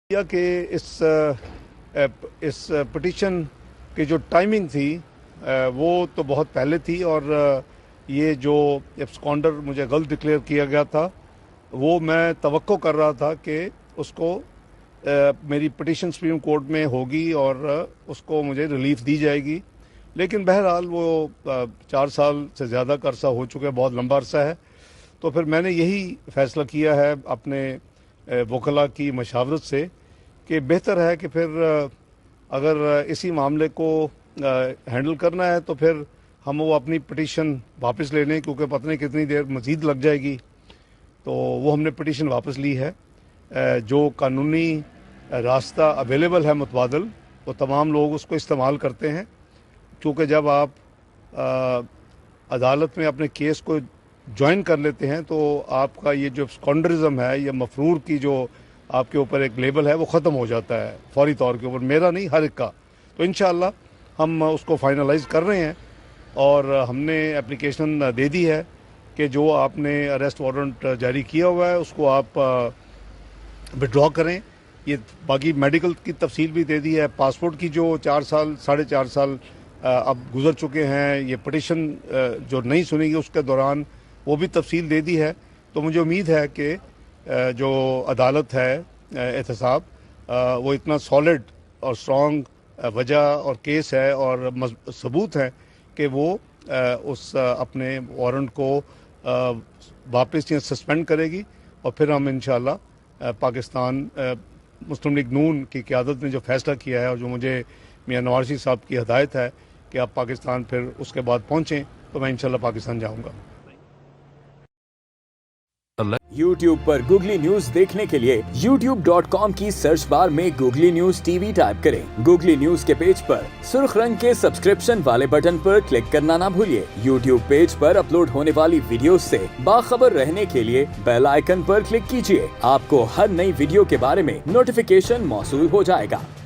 کیا کہ اس پٹیشن کی جو ٹائمنگ تھی وہ تو بہت پہلے تھی، اور یہ جو ایبسکانڈر مجھے غلط ڈکلیئر کیا گیا تھا وہ میں توقع کر رہا تھا کہ اس کو میری پٹیشن سپریم کورٹ میں ہوگی اور اس کو مجھے ریلیف دی جائے گی، لیکن بہرحال وہ 4 سال سے زیادہ کا عرصہ ہو چکا ہے، بہت لمبا عرصہ ہے۔ تو پھر میں نے یہی فیصلہ کیا ہے اپنے وکلاء کی مشاورت سے کہ بہتر ہے کہ پھر اگر اسی معاملے کو ہینڈل کرنا ہے تو پھر ہم وہ اپنی پٹیشن واپس لے لیں، کیونکہ پتہ نہیں کتنی دیر مزید لگ جائے گی۔ تو وہ ہم نے پٹیشن واپس لی ہے۔ جو قانونی راستہ اویلیبل ہے متبادل، وہ تمام لوگ اس کو استعمال کرتے ہیں، کیونکہ جب آپ عدالت میں اپنے کیس کو جوائن کر لیتے ہیں تو آپ کا یہ جو ایبسکانڈرزم ہے یا مفرور کی جو آپ کے اوپر ایک لیبل ہے وہ ختم ہو جاتا ہے فوری طور کے اوپر، میرا نہیں ہر ایک کا۔ تو انشاءاللہ ہم اس کو فائنلائز کر رہے ہیں، اور ہم نے اپلیکیشن دے دی ہے کہ جو آپ نے اریسٹ وارنٹ جاری کیا ہوا ہے اس کو آپ وڈرا کریں۔ یہ باقی میڈیکل کی تفصیل بھی دے دی ہے، پاسپورٹ کی جو 4 سال 4.5 سال اب گزر چکے ہیں، یہ پٹیشن جو نہیں سنی گی اس کے دوران وہ بھی تفصیل دے دی ہے۔ تو مجھے امید ہے کہ جو عدالت ہے احتساب وہ اتنا سالڈ اور اسٹرانگ وجہ اور کیس ہے اور ثبوت ہے کہ وہ اس اپنے وارنٹ کو واپس یا سسپینڈ کرے گی، اور پھر ہم انشاءاللہ پاکستان مسلم لیگ نون کی قیادت نے جو فیصلہ کیا ہے اور جو مجھے میاں نواز شریف صاحب کی ہدایت ہے کہ آپ پاکستان پھر اس کے بعد پہنچیں، تو میں انشاءاللہ پاکستان جاؤں گا۔ YouTube پر گوگلی نیوز دیکھنے کے لیے youtube.com کی سرچ بار میں googly news T V type کریں۔ گوگلی نیوز کے پیج پر سرخ رنگ کے سبسکرپشن والے بٹن پر کلک کرنا نہ بھولیے۔ YouTube پیج پر اپلوڈ ہونے والی ویڈیوز سے باخبر رہنے کے لیے بیل آئیکن پر کلک کیجیے۔ آپ کو ہر نئی ویڈیو کے بارے میں نوٹیفیکیشن موصول ہو جائے گا۔